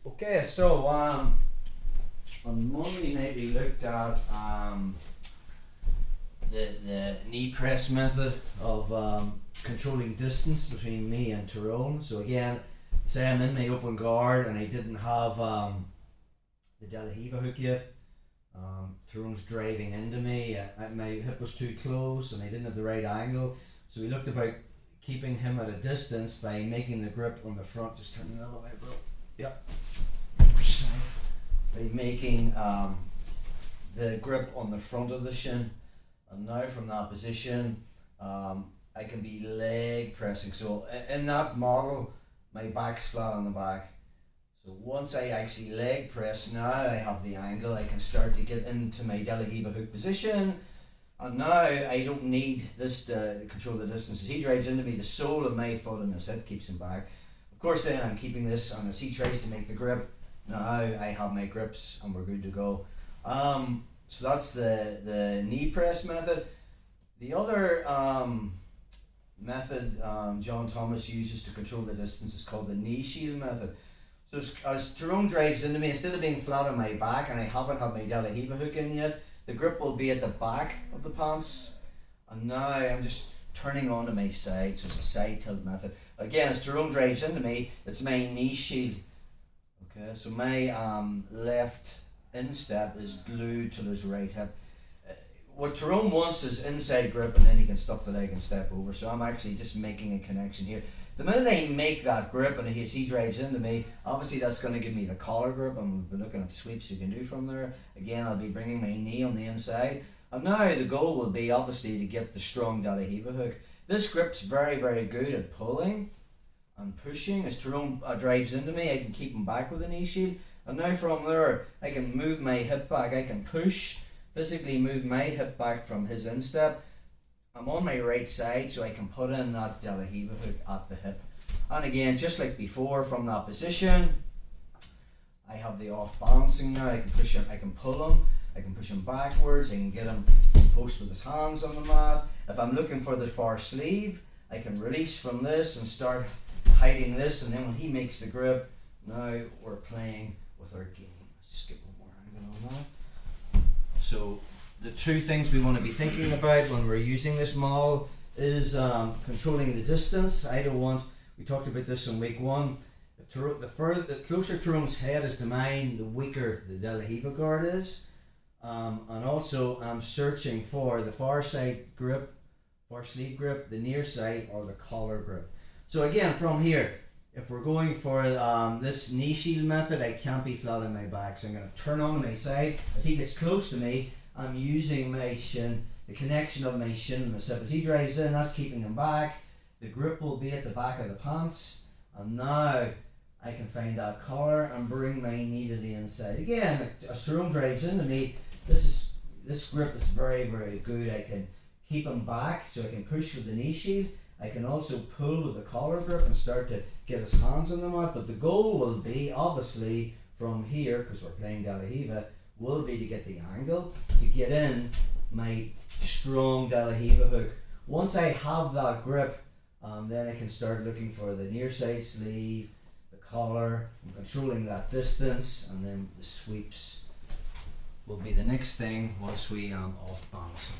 Okay, so on Monday night we looked at the knee press method of controlling distance between me and Tyrone. So again, say I'm in my open guard and I didn't have the De La Hiva hook yet. Tyrone's driving into me. My hip was too close and I didn't have the right angle. So we looked about keeping him at a distance by making the grip on the front. Just turn the other way, bro. Yep. By making the grip on the front of the shin, and now from that position I can be leg pressing. So in that model my back's flat on the back, so once I actually leg press, now I have the angle, I can start to get into my De La Hiva hook position, and now I don't need this to control the distance. As he drives into me, the sole of my foot and his hip keeps him back. Of course then I'm keeping this, and as he tries to make the grip, now I have my grips and we're good to go. So that's the knee press method. The other method John Thomas uses to control the distance is called the knee shield method. So as Tyrone drives into me, instead of being flat on my back and I haven't had my De La Hiva hook in yet, the grip will be at the back of the pants, and now I'm just turning onto my side, so it's a side tilt method. Again, as Tyrone drives into me, it's my knee shield. Okay, so my left instep is glued to his right hip. What Tyrone wants is inside grip, and then he can stuff the leg and step over. So I'm actually just making a connection here. The minute I make that grip and as he drives into me, obviously that's going to give me the collar grip, and we'll be looking at sweeps you can do from there. Again, I'll be bringing my knee on the inside. And now the goal will be obviously to get the strong De La Hiva hook. This grip's very, very good at pulling and pushing. As Tyrone drives into me, I can keep him back with the knee shield. And now from there, I can move my hip back. I can push, physically move my hip back from his instep. I'm on my right side, so I can put in that De La Hiva hook at the hip. And again, just like before, from that position, I have the off balancing now. I can push him, I can pull him, I can push him backwards, I can get him post with his hands on the mat. If I'm looking for the far sleeve, I can release from this and start hiding this, and then when he makes the grip, now we're playing with our game. Let's just get one more angle on that. So the two things we want to be thinking about when we're using this model is controlling the distance. We talked about this in week one. The closer Tyrone's head is to mine, the weaker the De La Hiva guard is. And also I'm searching for the far side grip, far sleeve grip, the near side, or the collar grip. So again, from here, if we're going for this knee shield method, I can't be flat on my back, so I'm going to turn on my side. As he gets close to me, I'm using my shin, the connection of my shin and myself. As he drives in, that's keeping him back. The grip will be at the back of the pants, and now I can find that collar and bring my knee to the inside. Again, as Tyrone drives into me, this grip is very, very good. I can keep him back, so I can push with the knee shield. I can also pull with the collar grip and start to get his hands on the mat, but the goal will be, obviously, from here, because we're playing De La Hiva, will be to get the angle, to get in my strong De La Hiva hook. Once I have that grip, then I can start looking for the near side sleeve, the collar, and controlling that distance, and then the sweeps will be the next thing once we off balance them.